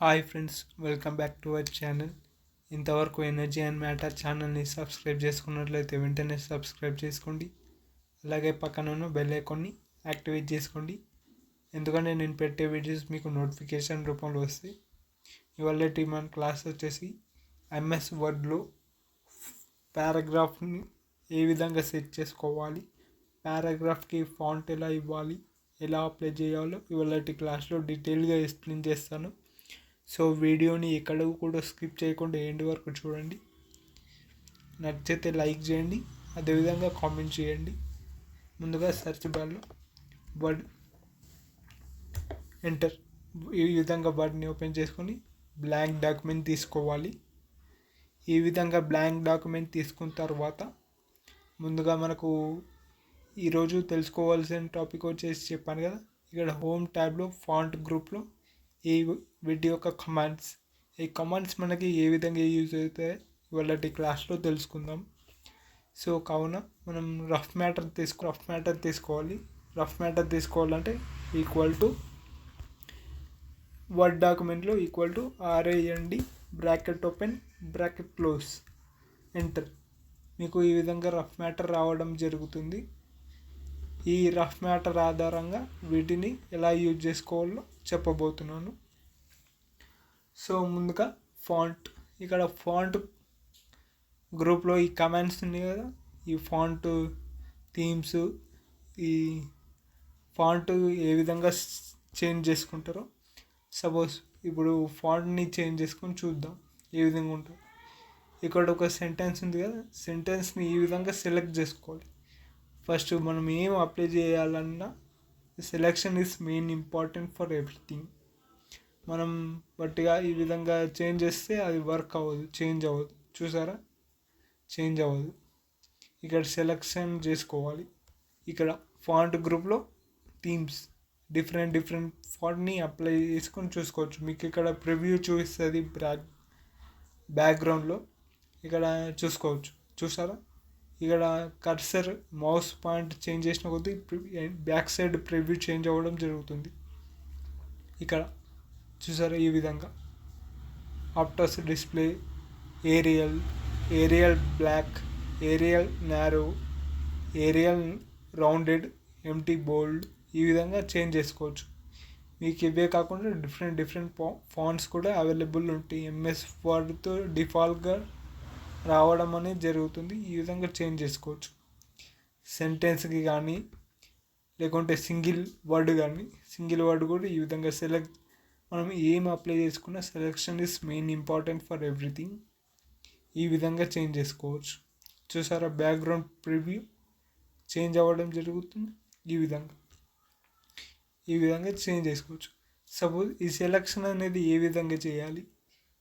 Hi friends, welcome back to our channel. ఇంతవరకు energy and matter ఛానల్ని subscribe చేసుకున్నట్లయితే వెంటనే సబ్స్క్రైబ్ చేసుకోండి. అలాగే పక్కన ఉన్న బెల్ ఐకాన్ని యాక్టివేట్ చేసుకోండి, ఎందుకంటే నేను పెట్టే వీడియోస్ మీకు నోటిఫికేషన్ రూపంలో వస్తాయి. ఇవాళ మన క్లాస్ వచ్చేసి ఎంఎస్ వర్డ్లో పారాగ్రాఫ్ని ఏ విధంగా సెట్ చేసుకోవాలి, పారాగ్రాఫ్కి ఫాంట్ ఎలా ఇవ్వాలి, ఎలా అప్లై చేయాలో ఇవాళ క్లాస్లో డీటెయిల్గా ఎక్స్ప్లెయిన్ చేస్తాను. సో వీడియోని ఎక్కడ కూడా స్కిప్ చేయకుండా ఎండ్ వరకు చూడండి. నచ్చితే లైక్ చేయండి, అదేవిధంగా కామెంట్ చేయండి. ముందుగా సెర్చ్ బార్లో వర్డ్ ఎంటర్, ఈ విధంగా వర్డ్ని ఓపెన్ చేసుకొని బ్లాంక్ డాక్యుమెంట్ తీసుకోవాలి. ఈ విధంగా బ్లాంక్ డాక్యుమెంట్ తీసుకున్న తర్వాత ముందుగా మనకు ఈరోజు తెలుసుకోవాల్సిన టాపిక్ వచ్చేసి చెప్పాను కదా, ఇక్కడ హోమ్ ట్యాబ్లో ఫాంట్ గ్రూప్లో వీటి యొక్క కమాండ్స్, ఈ కమాండ్స్ మనకి ఏ విధంగా యూజ్ అవుతాయో ఇవాళ క్లాస్లో తెలుసుకుందాం. సో కావున మనం రఫ్ మ్యాటర్ తీసుకోవాలి. రఫ్ మ్యాటర్ తీసుకోవాలంటే ఈక్వల్ టు వర్డ్ డాక్యుమెంట్లో equal to RAND bracket open bracket close enter. మీకు ఈ విధంగా రఫ్ మ్యాటర్ రావడం జరుగుతుంది. ఈ రఫ్ మ్యాటర్ ఆధారంగా వీటిని ఎలా యూజ్ చేసుకోవాలో చెప్పబోతున్నాను. సో ముందుగా ఫాంట్, ఇక్కడ ఫాంట్ గ్రూప్లో ఈ కమాండ్స్ ఉన్నాయి కదా, ఈ ఫాంట్ థీమ్స్, ఈ ఫాంట్ ఏ విధంగా చేంజ్ చేసుకుంటారో సపోజ్ ఇప్పుడు ఫాంట్ని చేంజ్ చేసుకొని చూద్దాం ఏ విధంగా ఉంటుందో. ఇక్కడ ఒక సెంటెన్స్ ఉంది కదా, సెంటెన్స్ని ఈ విధంగా సెలెక్ట్ చేసుకోవాలి. ఫస్ట్ మనం ఏం అప్లై చేయాలన్నా selection is main important for everything. మనం బట్టిగా ఈ విధంగా చేంజ్ చేస్తే అది వర్క్ అవ్వదు, చేంజ్ అవ్వదు. చూసారా, చేంజ్ అవ్వదు. ఇక్కడ సెలెక్షన్ చేసుకోవాలి. ఇక్కడ ఫాంట్ గ్రూప్లో థీమ్స్ డిఫరెంట్ ఫాంట్ని అప్లై చేసుకొని చూసుకోవచ్చు. మీకు ఇక్కడ ప్రివ్యూ చూపిస్తుంది బ్యాక్గ్రౌండ్లో, ఇక్కడ చూసుకోవచ్చు. చూసారా, ఇక్కడ కర్సర్ మౌస్ పాయింట్ చేంజ్ చేసిన కొద్దీ బ్యాక్ సైడ్ ప్రివ్యూ చేంజ్ అవ్వడం జరుగుతుంది. ఇక్కడ చూసారా, ఈ విధంగా Aptos Display, Arial Black, Arial Narrow, Arial Rounded, MT Bold, ఈ విధంగా చేంజ్ చేసుకోవచ్చు. మీకు ఇవే కాకుండా డిఫరెంట్ ఫాంట్స్ కూడా అవైలబుల్ ఉంటాయి. ఎంఎస్ వర్డ్తో డిఫాల్ట్గా రావడం అనేది జరుగుతుంది. ఈ విధంగా చేంజ్ చేసుకోవచ్చు. సెంటెన్స్కి కానీ లేకుంటే సింగిల్ వర్డ్ కూడా ఈ విధంగా మనం ఏం అప్లై చేసుకున్నా selection is main important for everything. ఈ విధంగా చేంజ్ చేసుకోవచ్చు. చూసారా, బ్యాక్గ్రౌండ్ ప్రివ్యూ చేంజ్ అవ్వడం జరుగుతుంది. ఈ విధంగా చేంజ్ చేసుకోవచ్చు. సపోజ్ ఈ సెలెక్షన్ అనేది ఏ విధంగా చేయాలి,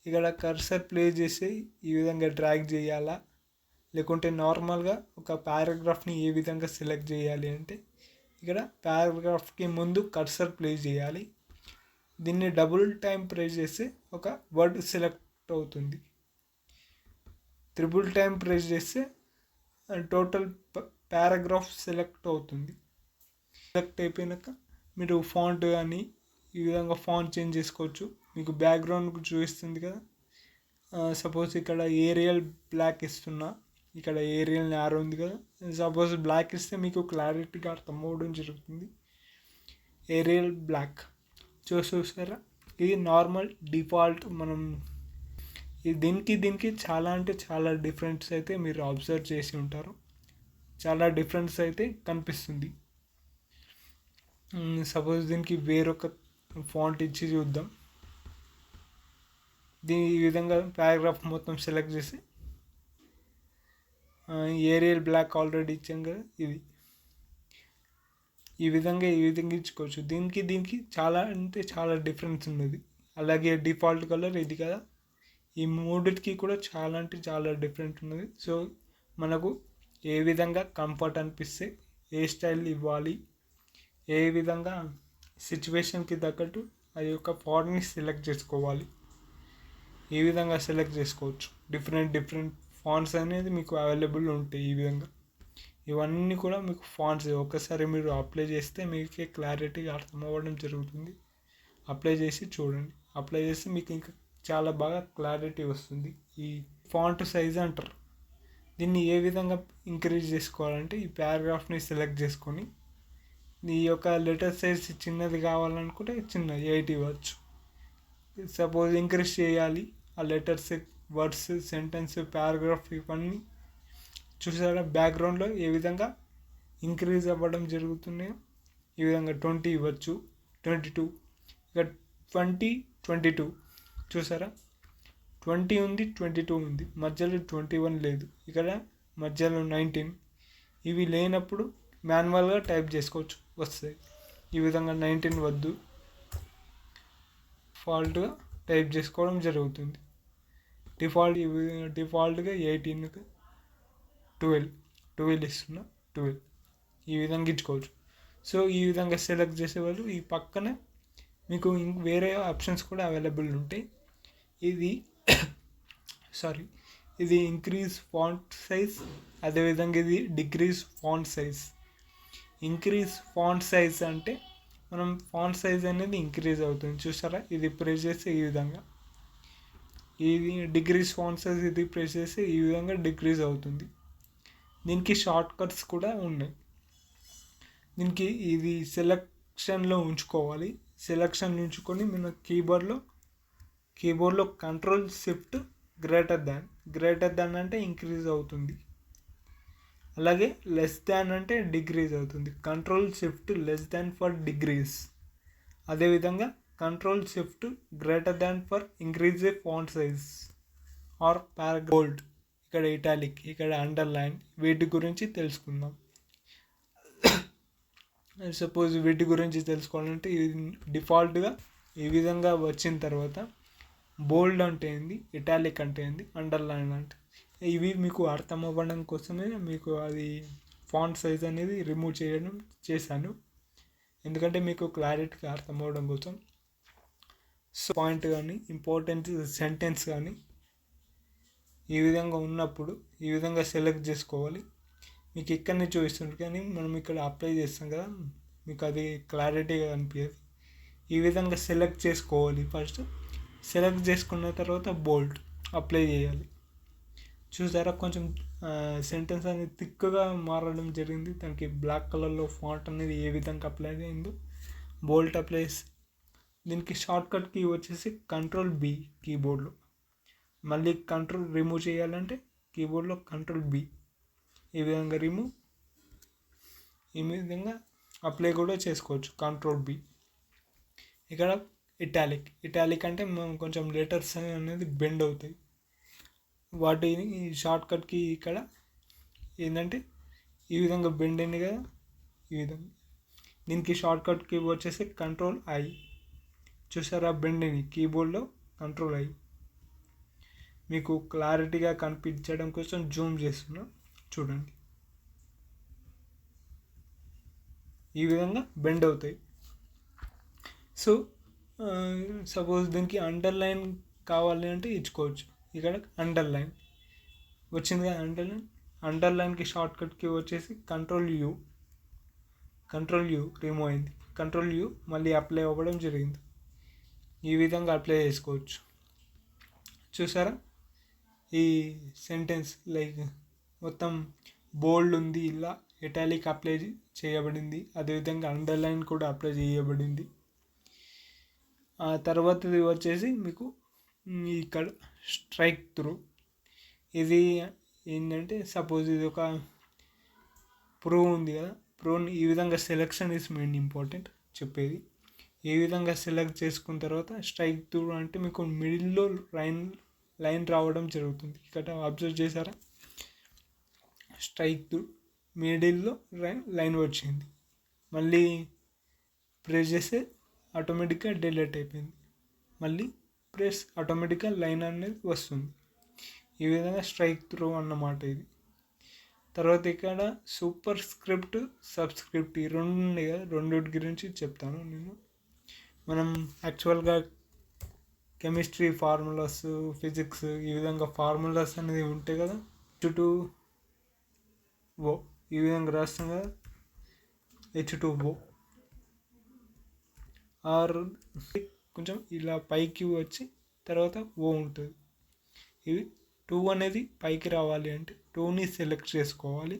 ఇక్కడ కర్సర్ ప్లే చేసి ఈ విధంగా డ్రాగ్ చేయాలా, లేకుంటే నార్మల్గా ఒక పారాగ్రాఫ్ని ఏ విధంగా సెలెక్ట్ చేయాలి అంటే ఇక్కడ పారాగ్రాఫ్కి ముందు కర్సర్ ప్లే చేయాలి. దీన్ని డబుల్ టైం ప్రెస్ చేస్తే ఒక వర్డ్ సెలెక్ట్ అవుతుంది. ట్రిపుల్ టైం ప్రెస్ చేస్తే టోటల్ పారాగ్రాఫ్ సెలెక్ట్ అవుతుంది. సెలెక్ట్ అయిపోయినాక మీరు ఫాంట్ కానీ ఈ విధంగా ఫాంట్ చేంజ్ చేసుకోవచ్చు. మీకు బ్యాక్గ్రౌండ్ చూపిస్తుంది కదా, సపోజ్ ఇక్కడ ఏరియల్ బ్లాక్ ఇస్తున్నా, ఇక్కడ ఏరియల్ నారో ఉంది కదా, సపోజ్ బ్లాక్ ఇస్తే మీకు క్లారిటీగా అర్థం అవ్వడం జరుగుతుంది. ఏరియల్ బ్లాక్ చూసారా, ఇది నార్మల్ డిఫాల్ట్. మనం దీనికి చాలా డిఫరెన్స్ అయితే మీరు అబ్జర్వ్ చేసి ఉంటారు. చాలా డిఫరెన్స్ అయితే కనిపిస్తుంది. సపోజ్ దీనికి వేరొక ఫాంట్ ఇచ్చి చూద్దాం. ఈ విధంగా పారాగ్రాఫ్ మొత్తం సెలెక్ట్ చేసి ఏరియల్ బ్లాక్ ఆల్రెడీ ఇచ్చాం కదా, ఈ విధంగా ఇచ్చుకోవచ్చు. దీనికి చాలా డిఫరెన్స్ ఉన్నది. అలాగే డిఫాల్ట్ కలర్ ఇది కదా, ఈ మూడిటికి కూడా చాలా డిఫరెంట్ ఉన్నది. సో మనకు ఏ విధంగా కంఫర్ట్ అనిపిస్తే ఏ స్టైల్ ఇవ్వాలి, ఏ విధంగా సిచ్యువేషన్కి తగ్గట్టు ఆ యొక్క ఫాంట్ని సెలెక్ట్ చేసుకోవాలి. ఈ విధంగా సెలెక్ట్ చేసుకోవచ్చు. డిఫరెంట్ ఫాంట్స్ అనేది మీకు అవైలబుల్ ఉంటాయి. ఈ విధంగా ఇవన్నీ కూడా మీకు ఫాంట్స్ ఒకసారి మీరు అప్లై చేస్తే మీకే క్లారిటీగా అర్థం అవ్వడం జరుగుతుంది. అప్లై చేసి చూడండి. అప్లై చేస్తే మీకు ఇంకా చాలా బాగా క్లారిటీ వస్తుంది. ఈ ఫాంట్ సైజ్ అంటారు. దీన్ని ఏ విధంగా ఇంక్రీజ్ చేసుకోవాలంటే ఈ పారాగ్రాఫ్ని సెలెక్ట్ చేసుకొని ఈ యొక్క లెటర్ సైజ్ చిన్నది కావాలనుకుంటే చిన్న 8 ఇవ్వచ్చు. సపోజ్ ఇంక్రీజ్ చేయాలి ఆ లెటర్స్, వర్డ్స్, సెంటెన్స్, పారాగ్రాఫ్ ఇవన్నీ చూసారా బ్యాక్గ్రౌండ్లో ఏ విధంగా ఇంక్రీజ్ అవ్వడం జరుగుతున్నాయో ఈ విధంగా 20 ఇవ్వచ్చు, 22, ఇక 20, 22 చూసారా 20 ఉంది, 22 ఉంది, మధ్యలో 21 లేదు, ఇక్కడ మధ్యలో 19. ఇవి లేనప్పుడు మాన్యువల్గా టైప్ చేసుకోవచ్చు, వస్తాయి. ఈ విధంగా 19 వద్దు, డిఫాల్ట్గా టైప్ చేసుకోవడం జరుగుతుంది. డిఫాల్ట్గా 18కి 12 ఇస్తున్నా, 12 ఈ విధంగా ఇచ్చుకోవచ్చు. సో ఈ విధంగా సెలెక్ట్ చేసేవాళ్ళు ఈ పక్కన మీకు వేరే ఆప్షన్స్ కూడా అవైలబుల్ ఉంటాయి. ఇది ఇంక్రీజ్ ఫాంట్ సైజ్, అదేవిధంగా ఇది decrease font size. Increase font size అంటే మనం ఫాంట్ సైజ్ అనేది ఇంక్రీజ్ అవుతుంది చూసారా, ఇది ప్రెస్ చేస్తే ఈ విధంగా, ఇది డిక్రీజ్ ఫాంట్ సైజ్, ఇది ప్రెస్ చేస్తే ఈ విధంగా డిక్రీజ్ అవుతుంది. దీనికి షార్ట్ కట్స్ కూడా ఉన్నాయి. దీనికి ఇది సెలెక్షన్లో ఉంచుకోవాలి. సెలెక్షన్ ఉంచుకొని మన కీబోర్డ్లో కంట్రోల్ షిఫ్ట్ గ్రేటర్ దాన్ అంటే ఇంక్రీజ్ అవుతుంది, అలాగే లెస్ దాన్ అంటే డిక్రీజ్ అవుతుంది. Control shift less than for decrease, అదేవిధంగా control shift greater than for increase a font size or paragraph. Bold, ఇక్కడ ఇటాలిక్, ఇక్కడ అండర్లైన్, వీటి గురించి తెలుసుకుందాం. సపోజ్ వీటి గురించి తెలుసుకోవాలంటే ఇది డిఫాల్ట్గా ఈ విధంగా వచ్చిన తర్వాత బోల్డ్ అంటే ఏంది, ఇటాలిక్ అంటే ఏంది, అండర్లైన్ అంటే ఇవి మీకు అర్థం అవ్వడం కోసమే మీకు అది ఫాంట్ సైజ్ అనేది రిమూవ్ చేశాను, ఎందుకంటే మీకు క్లారిటీగా అర్థం అవ్వడం కోసం. సో పాయింట్ కానీ ఇంపార్టెంట్ సెంటెన్స్ కానీ ఈ విధంగా ఉన్నప్పుడు ఈ విధంగా సెలెక్ట్ చేసుకోవాలి. మీకు ఇక్కడనే చూపిస్తుంది కానీ మనం ఇక్కడ అప్లై చేస్తాం కదా, మీకు అది క్లారిటీగా అనిపించదు. ఈ విధంగా సెలెక్ట్ చేసుకోవాలి. ఫస్ట్ సెలెక్ట్ చేసుకున్న తర్వాత బోల్డ్ అప్లై చేయాలి. చూసారా కొంచెం సెంటెన్స్ అనేది థిక్గా మారడం జరిగింది. దానికి బ్లాక్ కలర్లో ఫాంట్ అనేది ఏ విధంగా అప్లై అయిందో బోల్డ్ అప్లై. దీనికి షార్ట్ కట్ కీ వచ్చేసి Ctrl+B కీబోర్డ్లో. మళ్ళీ కంట్రోల్ రిమూవ్ చేయాలంటే కీబోర్డ్లో Ctrl+B. ఈ విధంగా రిమూవ్, ఈ విధంగా అప్లై కూడా చేసుకోవచ్చు Ctrl+B. ఇక్కడ ఇటాలిక్ అంటే మనం కొంచెం లెటర్స్ అనేది బెండ్ అవుతాయి, వాటిని షార్ట్ కట్కి ఇక్కడ ఏంటంటే ఈ విధంగా బెండ్ అయింది కదా, ఈ విధంగా. దీనికి షార్ట్ కట్కి వచ్చేసి Ctrl+I. చూసారా బెండ్ అయింది, కీబోర్డ్లో Ctrl+I. మీకు క్లారిటీగా కనిపించడం కోసం జూమ్ చేస్తున్నా, చూడండి. ఈ విధంగా బెండ్ అవుతాయి. సో సపోజ్ దీనికి అండర్లైన్ కావాలి అంటే ఇచ్చుకోవచ్చు. ఇక్కడ అండర్లైన్ వచ్చింది కదా, అండర్లైన్కి షార్ట్ కట్కి వచ్చేసి Ctrl+U రిమూవ్ అయింది, Ctrl+U మళ్ళీ అప్లై అవ్వడం జరిగింది. ఈ విధంగా అప్లై చేసుకోవచ్చు. చూసారా ఈ సెంటెన్స్ లైక్ మొత్తం బోల్డ్ ఉంది, ఇలా ఇటాలిక్ అప్లై చేయబడింది, అదేవిధంగా అండర్లైన్ కూడా అప్లై చేయబడింది. ఆ తర్వాతది వచ్చేసి మీకు ఇక్కడ స్ట్రైక్ త్రూ. ఇది ఏంటంటే సపోజ్ ఇది ఒక ప్రో ఉంది కదా, ప్రోని ఈ విధంగా సెలెక్షన్ ఇస్ మెయిన్ ఇంపార్టెంట్ చెప్పేది. ఈ విధంగా సెలెక్ట్ చేసుకున్న తర్వాత స్ట్రైక్ త్రూ అంటే మీకు మిడిల్లో లైన్ రావడం జరుగుతుంది. ఇక్కడ అబ్జర్వ్ చేశారా, స్ట్రైక్ త్రూ మిడిల్లో లైన్ వచ్చింది, మళ్ళీ ప్రెస్ చేస్తే ఆటోమేటిక్గా డిలీట్ అయిపోయింది, మళ్ళీ ప్రెస్ ఆటోమేటిక్గా లైన్ అనేది వస్తుంది. ఈ విధంగా స్ట్రైక్ త్రూ అన్నమాట ఇది. తర్వాత ఇక్కడ సూపర్ స్క్రిప్ట్, సబ్స్క్రిప్ట్ ఈ రెండు ఉన్నాయి కదా, రెండింటి గురించి చెప్తాను నేను. మనం యాక్చువల్గా కెమిస్ట్రీ ఫార్ములాస్, ఫిజిక్స్ ఈ విధంగా ఫార్ములాస్ అనేది ఉంటాయి కదా, H2O ఈ విధంగా రాస్తాం కదా, H2O ఆర్ కొంచెం ఇలా పైకి వచ్చి తర్వాత ఓ ఉంటుంది. ఇవి 2 అనేది పైకి రావాలి అంటే 2ని సెలెక్ట్ చేసుకోవాలి.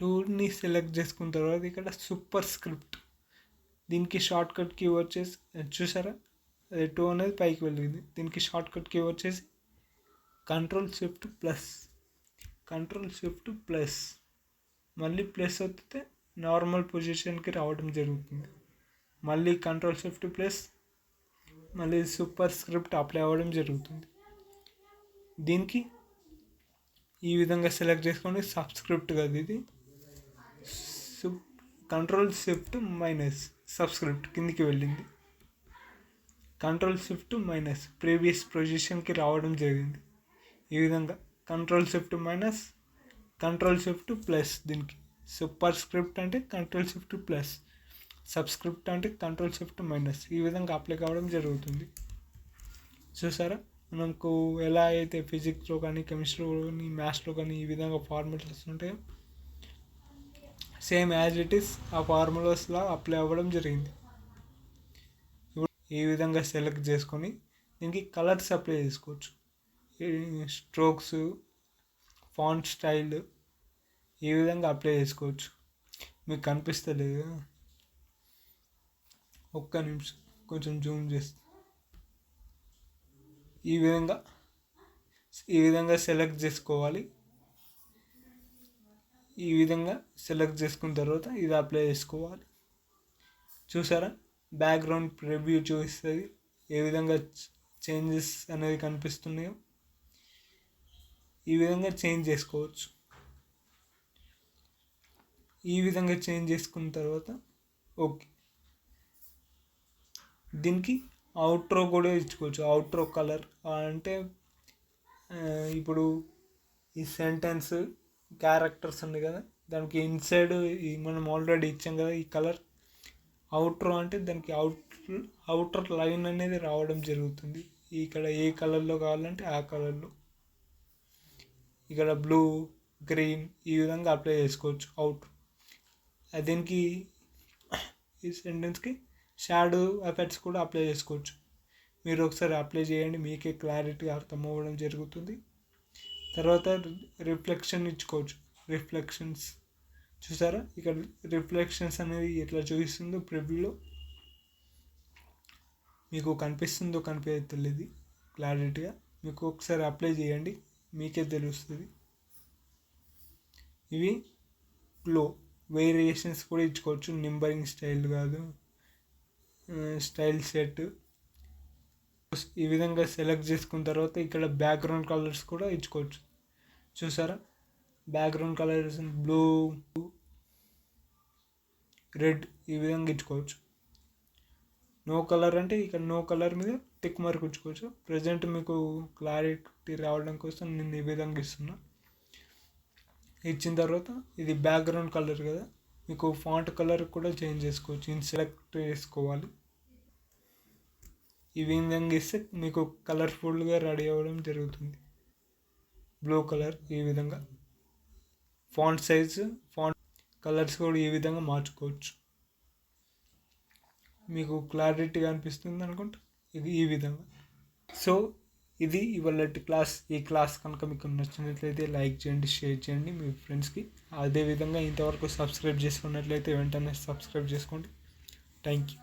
2ని సెలెక్ట్ చేసుకున్న తర్వాత ఇక్కడ సూపర్ స్క్రిప్ట్, దీనికి షార్ట్ కట్ కీ వచ్చేసి చూసారా, అది 2 అనేది పైకి వెళ్ళింది. దీనికి షార్ట్ కట్ కీ వచ్చేసి కంట్రోల్ షిఫ్ట్ ప్లస్ మళ్ళీ ప్లస్ వస్తే నార్మల్ పొజిషన్కి రావడం జరుగుతుంది. మళ్ళీ కంట్రోల్ షిఫ్ట్ ప్లస్ మళ్ళీ సూపర్ స్క్రిప్ట్ అప్లై అవ్వడం జరుగుతుంది. దీనికి ఈ విధంగా సెలెక్ట్ చేసుకోండి. సబ్స్క్రిప్ట్ కదా ఇది, కంట్రోల్ షిఫ్ట్- సబ్స్క్రిప్ట్ కిందికి వెళ్ళింది. కంట్రోల్ షిఫ్ట్- ప్రీవియస్ పొజిషన్కి రావడం జరిగింది. ఈ విధంగా కంట్రోల్ షిఫ్ట్ ప్లస్ దీనికి సూపర్ స్క్రిప్ట్ అంటే కంట్రోల్ షిఫ్ట్ ప్లస్, సబ్స్క్రిప్ట్ అంటే కంట్రోల్ షిఫ్ట్- ఈ విధంగా అప్లై కావడం జరుగుతుంది. చూసారా, మనకు ఎలా అయితే ఫిజిక్స్లో కానీ కెమిస్ట్రీలో కానీ మ్యాథ్స్లో కానీ ఈ విధంగా ఫార్ములాస్ ఉంటాయో సేమ్ యాజ్ ఇట్ ఈస్ ఆ ఫార్ములాస్లా అప్లై అవ్వడం జరిగింది. ఇప్పుడు ఈ విధంగా సెలెక్ట్ చేసుకొని దీనికి కలర్స్ అప్లై చేసుకోవచ్చు. స్ట్రోక్స్, ఫాంట్ స్టైల్ ఈ విధంగా అప్లై చేసుకోవచ్చు. మీకు కనిపిస్తలేదు, ఒక్క నిమిషం కొంచెం జూమ్ చేస్తే ఈ విధంగా సెలెక్ట్ చేసుకోవాలి. ఈ విధంగా సెలెక్ట్ చేసుకున్న తర్వాత ఇది అప్లై చేసుకోవాలి. చూసారా, బ్యాక్గ్రౌండ్ ప్రివ్యూ చూపిస్తుంది, ఏ విధంగా చేంజెస్ అనేది కనిపిస్తున్నాయో ఈ విధంగా చేంజ్ చేసుకోవచ్చు. ఈ విధంగా చేంజ్ చేసుకున్న తర్వాత ఓకే, దీనికి అవుట్రో కూడా ఇచ్చుకోవచ్చు. అవుట్రో కలర్ అంటే ఇప్పుడు ఈ సెంటెన్స్ క్యారెక్టర్స్ ఉంది కదా, దానికి ఇన్సైడ్ మనం ఆల్రెడీ ఇచ్చాం కదా ఈ కలర్. అవుట్రో అంటే దానికి అవుటర్ లైన్ అనేది రావడం జరుగుతుంది. ఇక్కడ ఏ కలర్లో కావాలంటే ఆ కలర్లో, ఇక్కడ బ్లూ, గ్రీన్ ఈ విధంగా అప్లై చేసుకోవచ్చు అవుట్రో. దీనికి ఈ సెంటెన్స్కి షాడో ఎఫెక్ట్స్ కూడా అప్లై చేసుకోవచ్చు. మీరు ఒకసారి అప్లై చేయండి, మీకే క్లారిటీ అర్థం అవ్వడం జరుగుతుంది. తర్వాత రిఫ్లెక్షన్ ఇచ్చుకోవచ్చు. రిఫ్లెక్షన్స్ చూసారా, ఇక్కడ రిఫ్లెక్షన్స్ అనేది ఎట్లా చూపిస్తుందో ప్రివ్యూలో మీకు కనిపిస్తుందో కనిపించలేదు క్లారిటీగా. మీకు ఒకసారి అప్లై చేయండి, మీకే తెలుస్తుంది. ఇవి వేరియేషన్స్ కూడా ఇచ్చుకోవచ్చు. నెంబరింగ్ స్టైల్ కాదు, స్టైల్ సెట్. ఈ విధంగా సెలెక్ట్ చేసుకున్న తర్వాత ఇక్కడ బ్యాక్గ్రౌండ్ కలర్స్ కూడా ఇచ్చుకోవచ్చు. చూసారా, బ్యాక్గ్రౌండ్ కలర్స్ బ్లూ, రెడ్ ఈ విధంగా ఇచ్చుకోవచ్చు. నో కలర్ అంటే ఇక్కడ నో కలర్ మీద టిక్ మార్క్ ఇచ్చుకోవచ్చు. ప్రజెంట్ మీకు క్లారిటీ రావడం కోసం నేను ఈ విధంగా ఇస్తున్నా. ఇచ్చిన తర్వాత ఇది బ్యాక్గ్రౌండ్ కలర్ కదా, మీకు ఫాంట్ కలర్ కూడా చేంజ్ చేసుకోవచ్చు. ఇది సెలెక్ట్ చేసుకోవాలి. ఈ విధంగా ఇస్తే మీకు కలర్ఫుల్గా రెడీ అవ్వడం జరుగుతుంది. బ్లూ కలర్ ఈ విధంగా, ఫాంట్ సైజ్, ఫాంట్ కలర్స్ కూడా ఈ విధంగా మార్చుకోవచ్చు. మీకు క్లారిటీగా అనిపిస్తుంది అనుకుంటా ఇది ఈ విధంగా. సో ఇది ఇవాళటి క్లాస్. ఈ క్లాస్ కనుక మీకు నచ్చినట్లయితే లైక్ చేయండి, షేర్ చేయండి మీ ఫ్రెండ్స్కి. అదేవిధంగా ఇంతవరకు సబ్స్క్రైబ్ చేసుకున్నట్లయితే వెంటనే సబ్స్క్రైబ్ చేసుకోండి. Thank you.